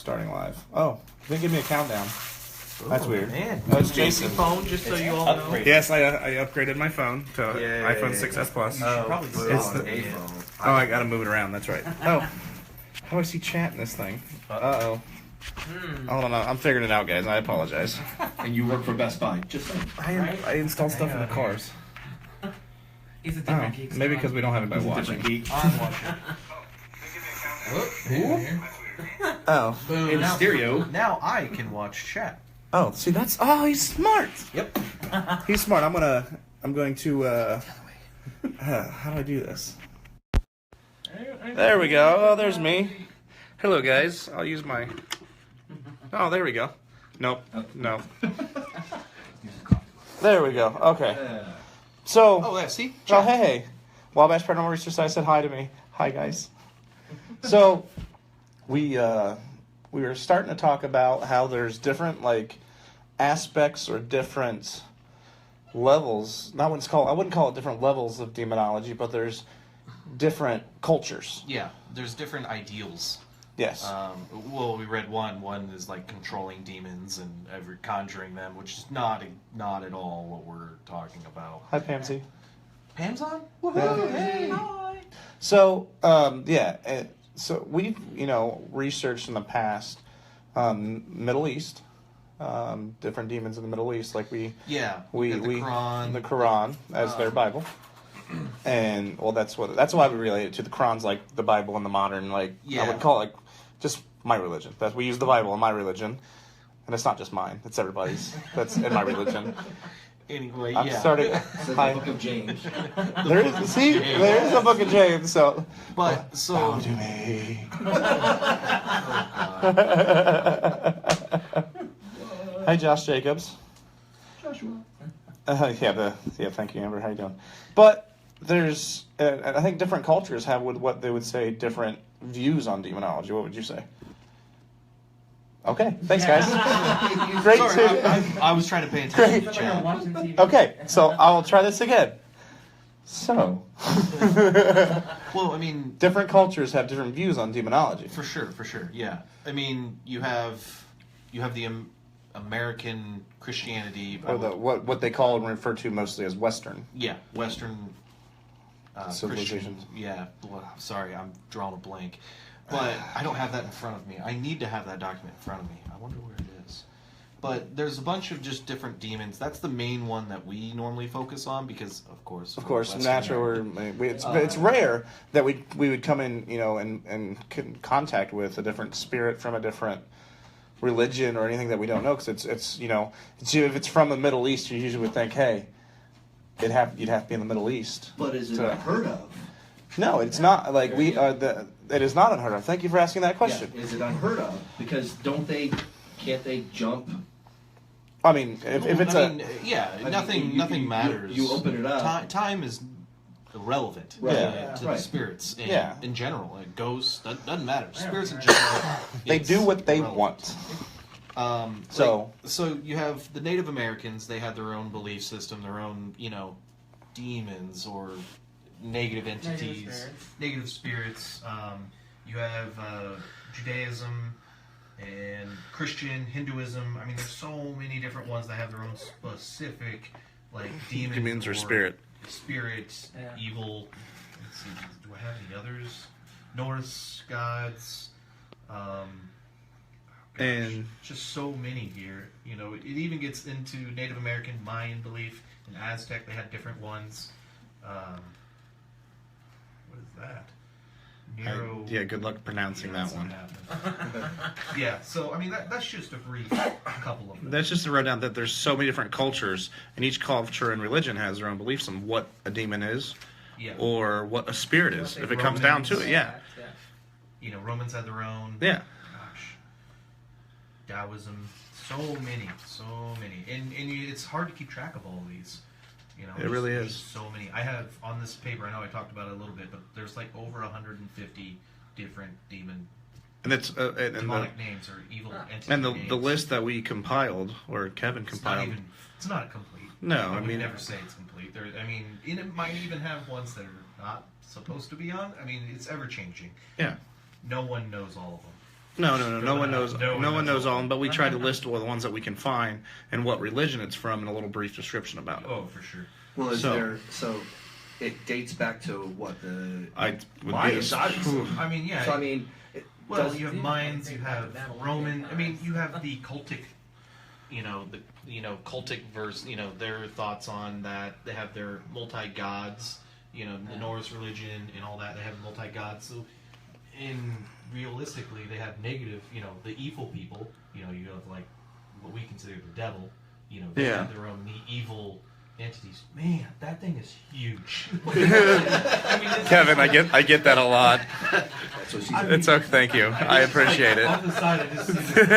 Starting live. Oh, they give me a countdown. That's weird. Man, That's Jason phone, just so you all know. Yes, I upgraded my phone to iPhone 6s Plus. You should probably put it It's on the- a phone. Oh, I gotta move it around. That's right. Oh, how do I see chat in this thing? Uh-oh. Hold on, I'm figuring it out, guys. I apologize. And you work for Best Buy. Just saying. I installed stuff in the cars. He's a different geek. Maybe because we don't have anybody He's a watching. different geek. I'm watching. Oh. In stereo. Now I can watch chat. Oh, see that's. Oh, he's smart. Yep. He's smart. I'm going to. How do I do this? There we go. Oh, there's me. Hello, guys. I'll use my. Oh, there we go. Nope. No. There we go. Okay. So. Oh, yeah, see? Oh, hey. Wabash Paranormal Research Society said hi to me. Hi, guys. So, we were starting to talk about how there's different, like, aspects or different levels. I wouldn't call it different levels of demonology, but there's different cultures. Yeah, there's different ideals. Yes. Well, we read one. One is like controlling demons and conjuring them, which is not at all what we're talking about. Hi, Pansy. Pam's on? Yeah. Hey, hi. So, so we've, researched in the past Middle East, different demons in the Middle East, like we got the Quran as their Bible. And well, that's why we relate it to the Quran's like the Bible in the modern, like I would call it like just my religion. That we use the Bible in my religion, and it's not just mine; it's everybody's. That's in my religion. Anyway, I'm starting. The Book of James. There is a Book of James. So, but so bow to me. Hi, Josh Jacobs. Joshua. Thank you, Amber. How you doing? But there's, I think different cultures have what they would say different views on demonology. What would you say? Okay, thanks, guys. Great. sorry, I was trying to pay attention to chat. Okay, so I'll try this again. So, Well, I mean, different cultures have different views on demonology. for sure, yeah. I mean, you have the American Christianity, Or what they call and refer to mostly as Western. yeah, Western Civilization. Christian, yeah. Well, sorry, I'm drawing a blank, but I don't have that in front of me. I need to have that document in front of me. I wonder where it is. But there's a bunch of just different demons. That's the main one that we normally focus on because, of course, natural. It's rare that we would come in, and contact with a different spirit from a different religion or anything that we don't know, because it's if it's from the Middle East, you usually would think, hey, you'd have to be in the Middle East. But is it unheard of? No, it's not. Like it is not unheard of. Thank you for asking that question. Yeah, is it unheard of? Because can't they jump? I mean, if it's nothing matters. You open it up. Time is irrelevant to the spirits in general. Like ghosts, doesn't matter. Spirits in general, they do what they irrelevant. want. So you have the Native Americans. They had their own belief system, their own demons or negative entities, negative spirits. You have Judaism and Christian, Hinduism. I mean, there's so many different ones that have their own specific like demons or spirit, evil. Let's see, do I have any others? Norse gods. And just so many here. It even gets into Native American Mayan belief. In Aztec, they had different ones. What is that? Good luck pronouncing that one. Yeah, so I mean that's just a brief couple of them. That's just to write down that there's so many different cultures, and each culture and religion has their own beliefs on what a demon is, or what a spirit is, if it comes down to it. Yeah. Romans had their own. Yeah. Gosh. Taoism, so many, and it's hard to keep track of all of these. It really is. So many. I have on this paper. I know I talked about it a little bit, but there's like over 150 different demonic names or evil entities. And the list that we compiled, or Kevin compiled, it's not complete. No, I mean, never say it's complete. It might even have ones that are not supposed to be on. I mean, it's ever changing. Yeah. No one knows all of them. No one knows. No one No one knows knows all of them. But we try to list all the ones that we can find and what religion it's from, and a little brief description about it. Oh, for sure. Well, is So- there so it dates back to what the I would Mayans, be. obviously. I mean, yeah. So I mean, Well, you have Mayans, you have Roman. I mean, you have the cultic, cultic verse. Their thoughts on that. They have their multi gods. The Norse religion and all that. They have multi gods. So, realistically, they have negative. The evil people. You have like what we consider the devil. They Yeah. have their own evil entities. Man, that thing is huge. Kevin, I get that a lot. that's what she said. It's okay. Thank you. I appreciate it. Off the side, I just see this.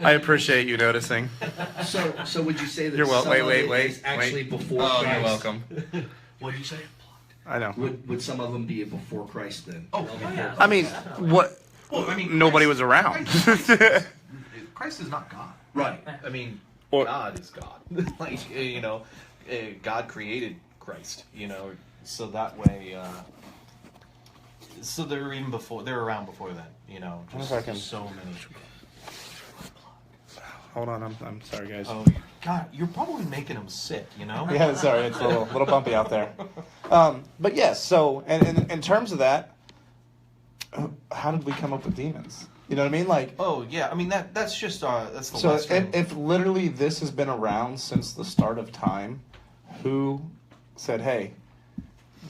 I appreciate you noticing. So would you say that You're welcome. some of Wait, it is actually before Oh, Christ? you're welcome. What did you say? I know. Would some of them be before Christ then? Oh, yeah. I mean, what? Well, I mean, Nobody Christ- was around. Christ is not God. Right. I mean, Or- God is God. God created Christ. So that way. So they're they're around before that. If I can- so many. Hold on, I'm sorry, guys. Oh God, you're probably making them sick. Yeah, sorry, it's a little bumpy out there. But yes, so and in terms of that, how did we come up with demons? You know what I mean? Like, Oh yeah, I mean that's just that's the so Western. if literally this has been around since the start of time, who said, "Hey,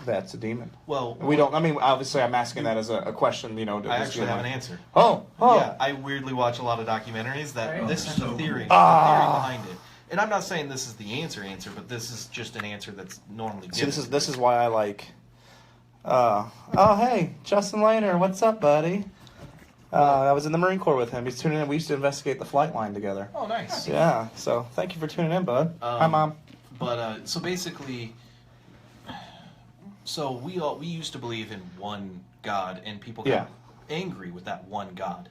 that's a demon"? well, We don't. I mean, obviously, I'm asking that as a question. To I just actually be have an like, answer. Oh, Yeah, I weirdly watch a lot of documentaries that Right. this is the theory, Ah. behind it. And I'm not saying this is the answer, but this is just an answer that's normally given. See, this is why I like. Oh, hey, Justin Lehner, what's up, buddy? I was in the Marine Corps with him. He's tuning in. We used to investigate the flight line together. Oh, nice. Yeah, so thank you for tuning in, bud. Hi, Mom. But so basically, so we used to believe in one God, and people got Yeah. angry with that one God.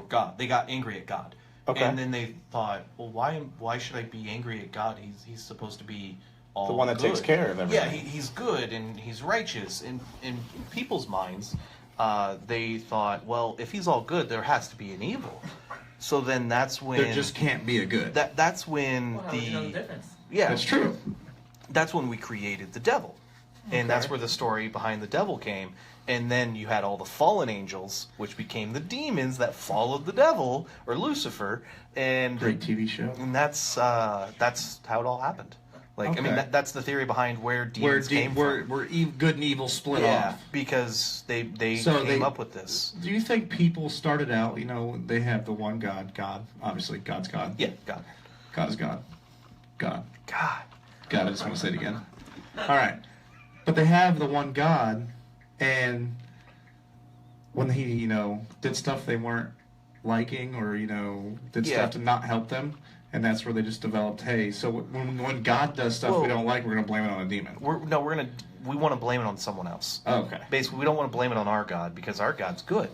God. They got angry at God. Okay. And then they thought, well, why should I be angry at God? He's supposed to be all The one that good. takes care of everything. Yeah, he's good and he's righteous. In people's minds, they thought, well, if he's all good, there has to be an evil. So then that's when There just can't be a good. that's when Well, how would you know the difference? That's true. that's when we created the devil. And that's where the story behind the devil came. And then you had all the fallen angels, which became the demons that followed the devil, or Lucifer. And Great TV show. and that's how it all happened. Like, I mean, Okay. that's the theory behind where demons came from. where good and evil split Yeah, off. because they So came they- up with this. Do you think people started out, they have the one God, obviously God's God. Yeah, God. God is God. God. God. God, I just want to say it again. All right. But they have the one God, and when he, did stuff they weren't liking or, did Yeah. stuff to not help them, and that's where they just developed, hey, so when God does stuff Well- we don't like, we're going to blame it on a demon. We want to blame it on someone else. Oh, okay. Basically, we don't want to blame it on our God because our God's good.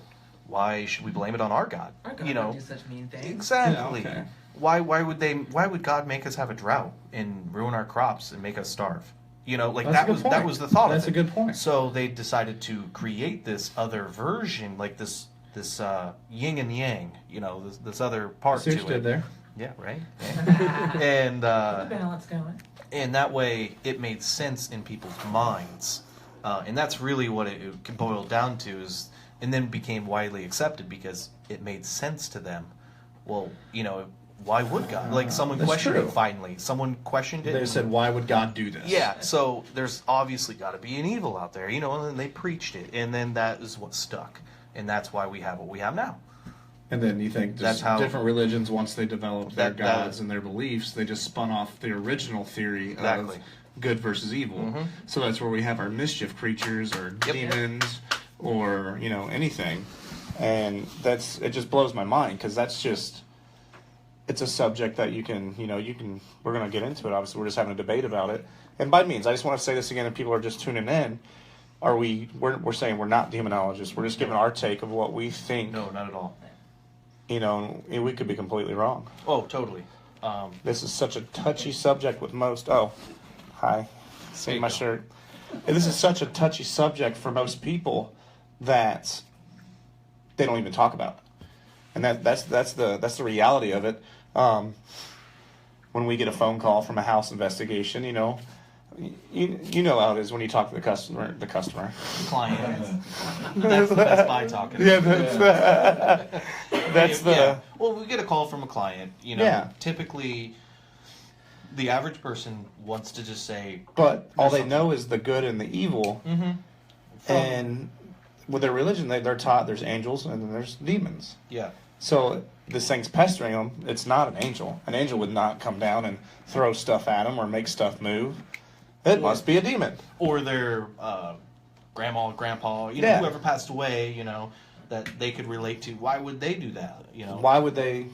Why should we blame it on our God? Our God don't do such mean things. Exactly. Yeah, okay. Why would God make us have a drought and ruin our crops and make us starve? That's a that good was point. that was the thought That's of a it. good point. So they decided to create this other version, like this yin and yang, this other part See to what you it. did there? Yeah, right. and The balance going. and that way it made sense in people's minds, and that's really what it can boil down to is, and then became widely accepted because it made sense to them. Well, why would God? Like someone That's questioned true. it finally. Someone questioned it. They and- said, why would God do this? yeah, so there's obviously got to be an evil out there, and then they preached it, and then that is what stuck, and that's why we have what we have now. And then you think That's just how- different religions, once they developed their That- gods and their beliefs, they just spun off the original theory Exactly. of good versus evil. Mhm. So that's where we have our mischief creatures or Yep. demons or, anything. And it just blows my mind because that's just, it's a subject that you can, we're going to get into it. Obviously, we're just having a debate about it. And by means, I just want to say this again, and people are just tuning in. We're saying we're not demonologists. We're just giving our take of what we think. No, not at all. We could be completely wrong. Oh, totally. This is such a touchy subject with most. Oh, hi. See There you my go. shirt. And this is such a touchy subject for most people that they don't even talk about it. And that's the reality of it. When we get a phone call from a house investigation, you know how it is when you talk to the customer. Client. That's my talking. Yeah, that's the. Yeah. Well, we get a call from a client. You know, Yeah. typically, the average person wants to just say. But all they know is the good and the evil. Mm-hmm. And with their religion, they're taught there's angels and then there's demons. Yeah. So this thing's pestering them. It's not an angel. An angel would not come down and throw stuff at them or make stuff move. It must be a demon. Or their grandma, grandpa, you know, Yeah. whoever passed away, you know, that they could relate to. Why would they do that? You know. Why would they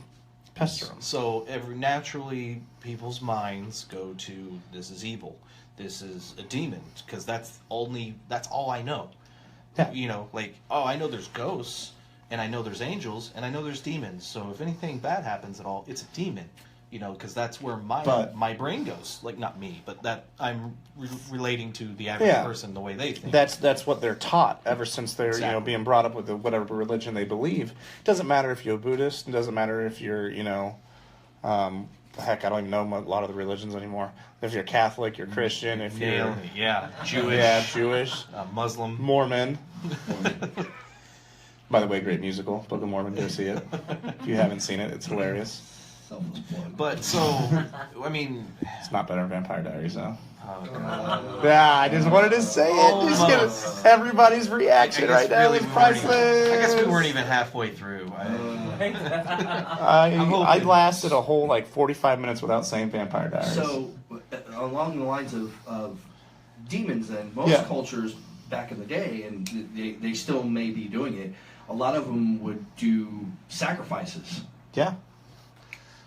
pester them? So naturally, people's minds go to this is evil, this is a demon, because that's all I know. Yeah. You know, like, oh, I know there's ghosts, and I know there's angels, and I know there's demons. So if anything bad happens at all, it's a demon. You know, because that's where my brain goes. Like, not me, but that I'm relating to the average person the way they think. That's what they're taught ever since they're Exactly. being brought up with whatever religion they believe. It doesn't matter if you're a Buddhist. It doesn't matter if you're heck, I don't even know a lot of the religions anymore. If you're Catholic, you're Christian. If you're Jewish, Muslim, Mormon. By the way, great musical, Book of Mormon. Go see it if you haven't seen it. It's hilarious. But so, I mean, It's not better than Vampire Diaries, though. oh, God. Yeah, I just wanted to say it. Just Almost. get everybody's reaction right now really is we weren't even- priceless. I guess we weren't even halfway through. I hoping. lasted a whole 45 minutes without saying Vampire Diaries. So, along the lines of demons, then most Yeah. cultures back in the day, and they still may be doing it. A lot of them would do sacrifices. yeah,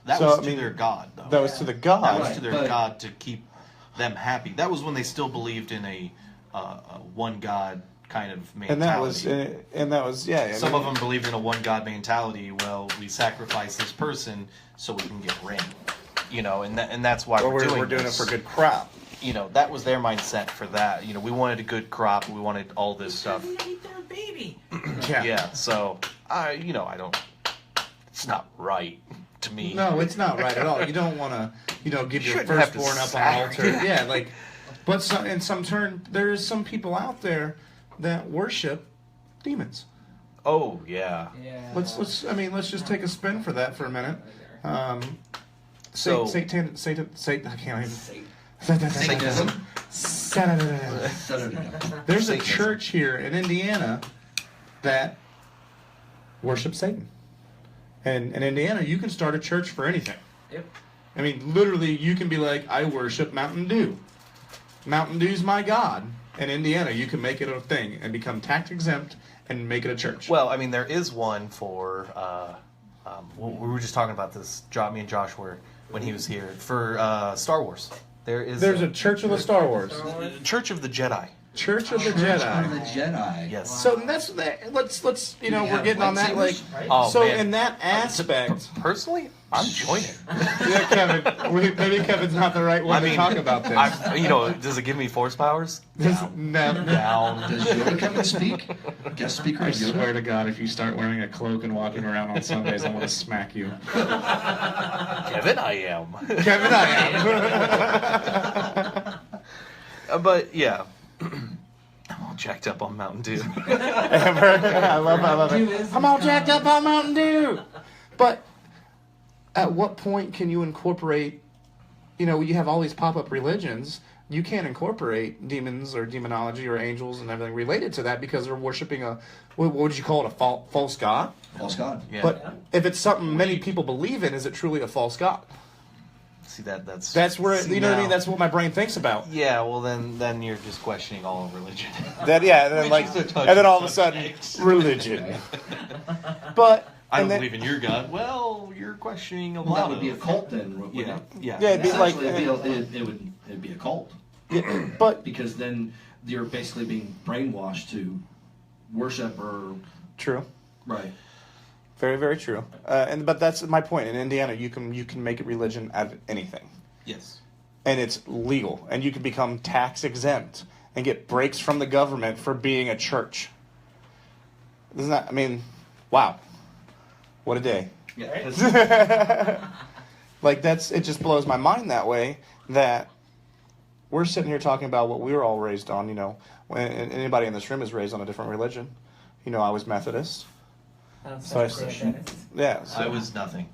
That So, was I to mean, their god, though. that was to the That god. was Right, to their but- god to keep them happy. That was when they still believed in a one god kind of mentality. and that was yeah. Some of them believed in a one god mentality. Well, we sacrifice this person so we can get rain, you know, and that's why we're doing it this. for good crop. You know, that was their mindset for that. You know, we wanted a good crop. We wanted all this stuff. We ate their baby. Yeah. So I don't. It's not right to me. No, it's not right at all. You don't want to, give your Shouldn't have to firstborn up on sacrifice. an altar. Yeah, but in some turn, there's some people out there that worship demons. Oh yeah. Yeah. Let's just take a spin for that for a minute. So- Satan, I can't even. Satanism. There's a Satanism. church here in Indiana that worships Satan. And in Indiana, you can start a church for anything. Yep. I mean, literally, you can be like, I worship Mountain Dew. Mountain Dew's my god. In Indiana, you can make it a thing and become tax exempt and make it a church. Well, I mean, there is one for. We were just talking about this. Me and Josh were when he was here for Star Wars. There's a Church of the Star Wars. Church of the Jedi. Church of the Of the Jedi. Jedi. Yes. So let's let's Do they we're have getting on that lightsabers? Oh, so man. in that aspect, Personally, I'm joining. yeah, Kevin, maybe Kevin's not the right one to talk about this. Does it give me force powers? No. Down. Does Yoda come and speak? Guest speaker I is Yoda? swear to God, if you start wearing a cloak and walking around on Sundays, I'm going to smack you. Kevin, I am. Kevin, I am. But yeah, I'm all jacked up on Mountain Dew. I love Dew it. is I'm all his jacked god. up on Mountain Dew. But at what point can you incorporate, you have all these pop-up religions, you can't incorporate demons or demonology or angels and everything related to that because they're worshiping what would you call it, a false god? False God. Yeah. But if it's something many people believe in, is it truly a false god? See that's That's see, you know what I mean? now- That's what my brain thinks about. Yeah, well then you're just questioning all of religion. And then all of a sudden, religion. But I don't and then- believe in your God. Well, you're questioning a Well, lot that would be a of- cult then, wouldn't Yeah, it? yeah. Yeah, it'd be like, Essentially, it'd be a cult. yeah, but Because then you're basically being brainwashed to worship or... true, Right. very very true. But that's my point. In Indiana, you can make it religion out of anything, Yes. and it's legal, and you can become tax exempt and get breaks from the government for being a church. Isn't that? I mean, Wow, what a day! Yeah, 'cause- Like it just blows my mind that way that we're sitting here talking about what we were all raised on. You know, when anybody in this room is raised on a different religion. You know, I was Methodist. So yeah, so I was nothing.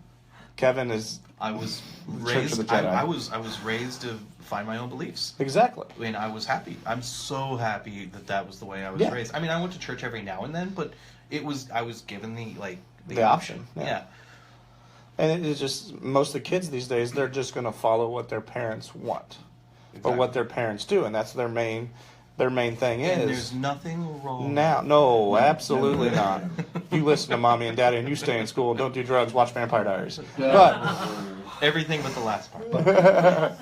Kevin is I was Church of raised. the Jedi. I was raised to find my own beliefs. exactly. I mean, I was happy. I'm so happy that was the way I was Yeah. raised. I mean, I went to church every now and then, but I was given the option, yeah. Yeah. And it's just most of the kids these days, they're just going to follow what their parents want or Exactly. what their parents do, and that's their main thing And is. there's nothing wrong. Now, no, absolutely not. You listen to mommy and daddy, and you stay in school and don't do drugs. Watch Vampire Diaries. But Everything but the last part.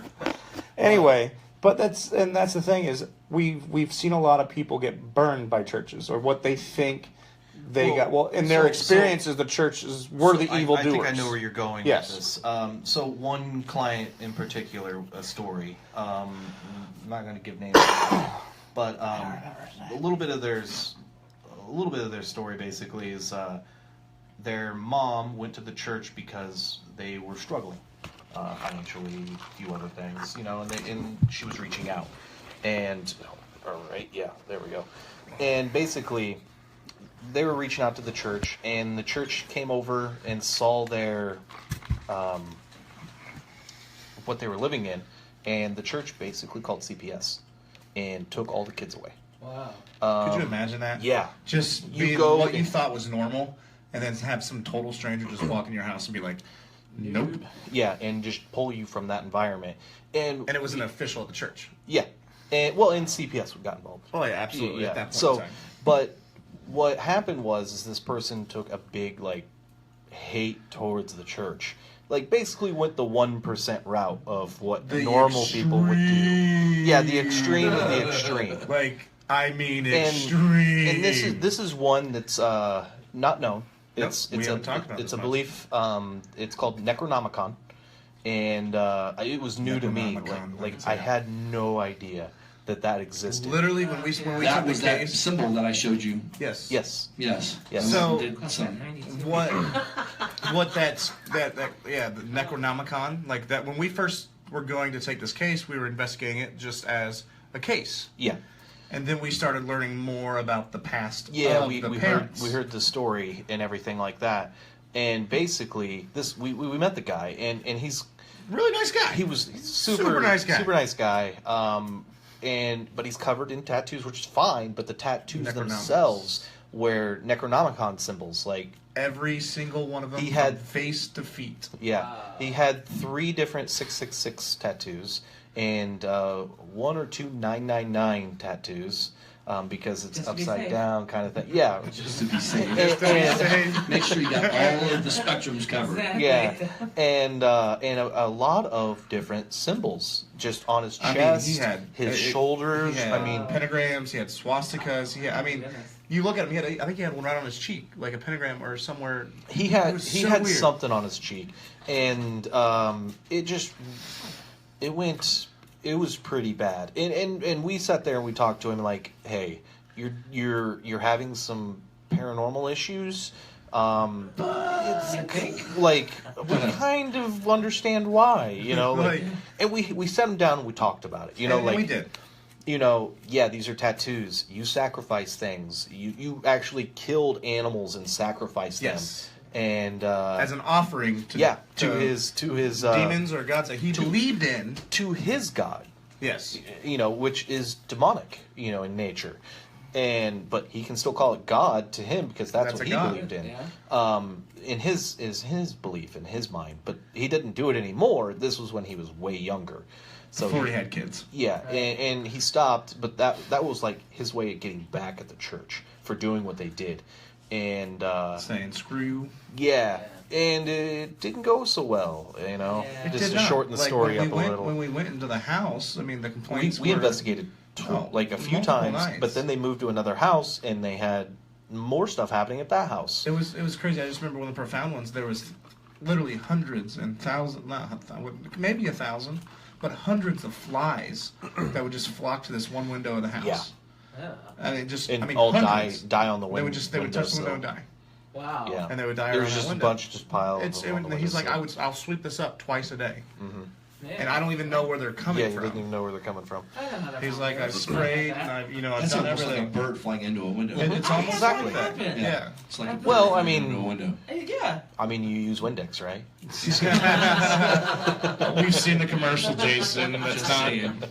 anyway, but that's the thing is we've seen a lot of people get burned by churches or what they think they Well, got. Well, in their so- experiences, the churches were the evildoers. I think I know where you're going Yes. with this. So one client in particular, a story. I'm not going to give names, but a little bit of their story basically is their mom went to the church because they were struggling financially, a few other things, you know, and she was reaching out, and all right, yeah, there we go, and basically they were reaching out to the church, and the church came over and saw their what they were living in, and the church basically called CPS and took all the kids away. Wow. Could you imagine that? Yeah. Just You being go what you and- thought was normal, and then have some total stranger just walk in your house and be like, nope. Yeah, and just pull you from that environment. And And it was an official at the church. yeah. And well, and CPS got involved. Oh, yeah, absolutely. Yeah. At that point So, in time. but what happened was this person took a big hate towards the church. Like basically went the 1% route of what The normal people would do. Yeah, the extreme of the extreme. Like, I mean, And- extreme. And this is one that's not known. It's we haven't talked about it's this a much. belief. It's called Necronomicon, and it was new to me. Necronomicon, Like what's I that? had no idea that existed. Literally, when we That took was the that case. symbol that I showed you. Yes. Yes. Yes. Yes. So- Did some. What that yeah, the Necronomicon, like that when we first were going to take this case, we were investigating it just as a case. Yeah. And then we started learning more about the past Yeah. of We the heard parents. the story and everything like that. And basically, we met the guy, and he's Really nice guy. he was super Super nice guy. Super nice guy. But he's covered in tattoos, which is fine. But the tattoos Necronomicons. themselves were Necronomicon symbols. Like, Every single one of them, He had- from face to feet. yeah, he had 3 different 666 tattoos and 1 or 2 999 tattoos. Because it's Just to be upside safe. down kind of thing. Yeah. Just to be safe. And- Make sure you got all of the spectrums covered. Exactly. yeah, and a lot of different symbols just on his I mean, chest, he had his shoulders. He had I mean, pentagrams. He had swastikas. He had, I mean, Goodness. you look at him. I think he had one right on his cheek, like a pentagram or somewhere. he It had was he so had weird. something on his cheek, and it was pretty bad. And we sat there and we talked to him like, hey, you're having some paranormal issues. It's like we kind of understand why, you know, like, Like- and we sat him down and we talked about it, you know, And like we did. you know, yeah, these are tattoos. You sacrifice things. You actually killed animals and sacrificed Yes. them. And As an offering to to his demons or gods that he believed in. to his god, Yes. you know, which is demonic, you know, in nature. But he can still call it God to him because that's That's what a he god. believed in. Yeah. In his belief in his mind, but he didn't do it anymore. This was when he was way younger. So Before he had kids. yeah, and he stopped, but that was like his way of getting back at the church for doing what they did, and Saying, screw you. yeah, and it didn't go so well, you know. Yeah. It Just did to not. shorten the Like, story when up we went, a little. When we went into the house, I mean, the complaints We were... investigated Oh, like a few multiple times, nights. but then they moved to another house and they had more stuff happening at that house. It was crazy. I just remember one of the profound ones. There was literally hundreds and thousands, maybe 1,000, but hundreds of flies that would just flock to this one window of the house. Yeah. Oh. And it just, And I mean, all hundreds. die on the They window. would touch the window and die. Wow. Yeah. and they would die There around was the just a window. bunch just piled. It's, on the he's like, windowsill. I'll sweep this up twice a day, Mhm. Man. and I don't even know where they're coming Yeah, you from. didn't even know where they're coming from. I don't know how that He's like, I've works. sprayed, and I've I've That's done almost like a everything. bird flying into a window. It's I almost had like that that. happen. Yeah. It's like a bird Well, I flying mean- into a window. Yeah. I mean, you use Windex, right? We've seen the commercial, Jason. That's Just not. saying.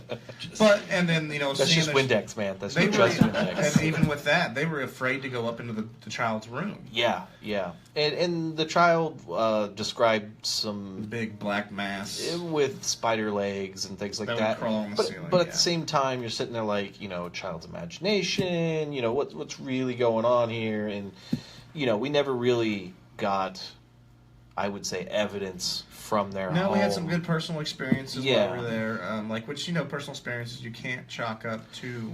But and then That's seeing just the- Windex, man. That's They just were, Windex. and even with that, they were afraid to go up into the child's room. Yeah, yeah. And the child described some Big black mass. with spider legs and things like That that. would crawl on the but ceiling, but at yeah. the same time, you're sitting there like, child's imagination. What's really going on here, and we never really got, I would say, evidence from their No, home. we had some good personal experiences Yeah. while we were there. Which personal experiences you can't chalk up to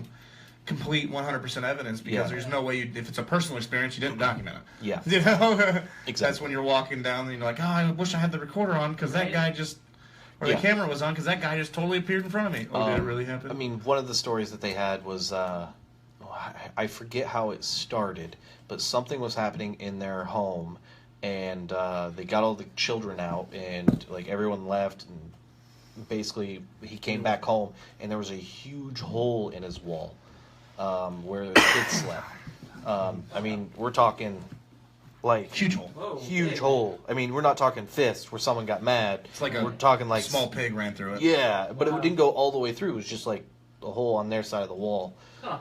complete 100% evidence because Yeah. there's no way if it's a personal experience, you didn't document it. Yeah. That's Exactly. when you're walking down and you're like, oh, I wish I had the recorder on because that Right. guy just, or Yeah. the camera was on because that guy just totally appeared in front of me. Oh, did it really happen? I mean, one of the stories that they had was, I forget how it started, but something was happening in their home, and they got all the children out, and like everyone left, and basically he came back home, and there was a huge hole in his wall where the kids slept. I mean, we're talking like huge hole. Whoa. huge big. hole. I mean, we're not talking fists where someone got mad. It's like we're talking like small pig ran through it. Yeah, but Wow. it didn't go all the way through. It was just like a hole on their side of the wall. Huh.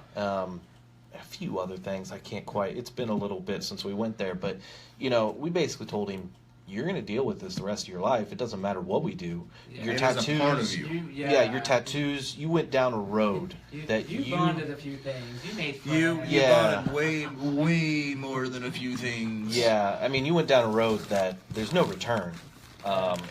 A few other things I can't quite. It's been a little bit since we went there, but we basically told him, "You're going to deal with this the rest of your life. It doesn't matter what we do. Yeah. Your It is a tattoos, part of you. yeah, your tattoos. You went down a road that you bonded a few things. You made friends. Yeah. bonded way more than a few things. Yeah, I mean, you went down a road that there's no return,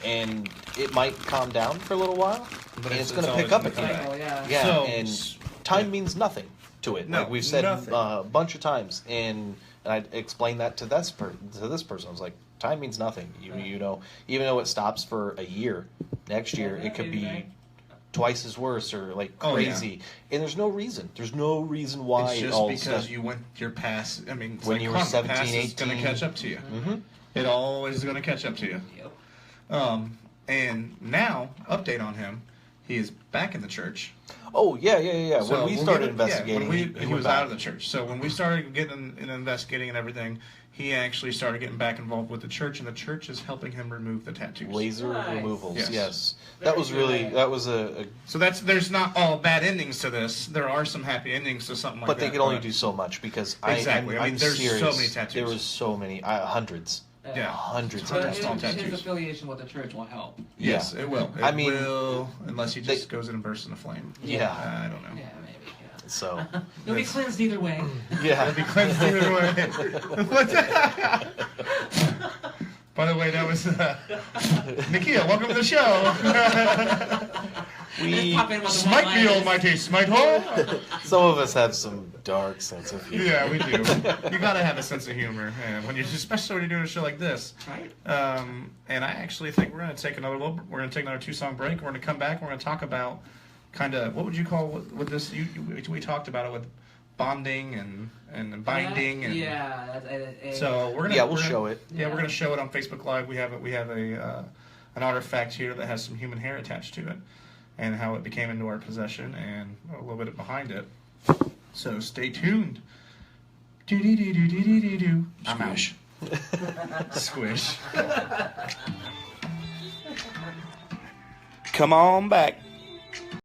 and it might calm down for a little while, But and it's going to always pick up gonna come again. back. Cycle, yeah. Yeah, So- and time means nothing to it. No, like we've said nothing. a bunch of times, and I explained that to this person. I was like, time means nothing. You know, even though it stops for a year, next year it could be twice as worse or like Oh, yeah. crazy, and there's no reason. There's no reason why It's it just all because you went your past. I mean, it's When like you were karma. 17, Past is going to 18. catch up to you. hmm It always is going to catch up to you. Yep. And now, update on him. He is back in the church. Oh yeah. So when we we'll started get it- investigating, when he he went was back. out of the church. So when we started getting and investigating and everything, he actually started getting back involved with the church, and the church is helping him remove the tattoos. Laser Nice. removals. Yes. Yes, Very that was really good. that was a So there's not all bad endings to this. There are some happy endings to something like but that. they could only do so much because Exactly. I mean, I'm there's so serious. many tattoos. There was so many, hundreds, Yeah. hundreds But of Hundreds his, of tattoos. tattoos. his affiliation with the church will help. Yes, Yeah. it will. It I mean, will, unless he just they- goes in and bursts into flame. Yeah. I don't know. Yeah, maybe. Yeah. So You'll be cleansed either way. yeah, Be cleansed either way. By the way, that was Nikia. Welcome to the show. we Pop in with the Smite me, one-liners. almighty smite hole. some of us have some dark sense of humor. Yeah, we do. You gotta have a sense of humor, and when you're especially when you're doing a show like this. Right? And I actually think we're gonna take another 2-song break. We're gonna come back. We're gonna talk about kind of what would you call with this? We talked about it with bonding and binding and Yeah. so we're gonna We'll show it. Yeah, we're gonna show it on Facebook Live. We have a an artifact here that has some human hair attached to it, and how it became into our possession, and a little bit behind it. So stay tuned. Do-do-do-do-do-do-do. I'm out. Squish. Squish. Come on back.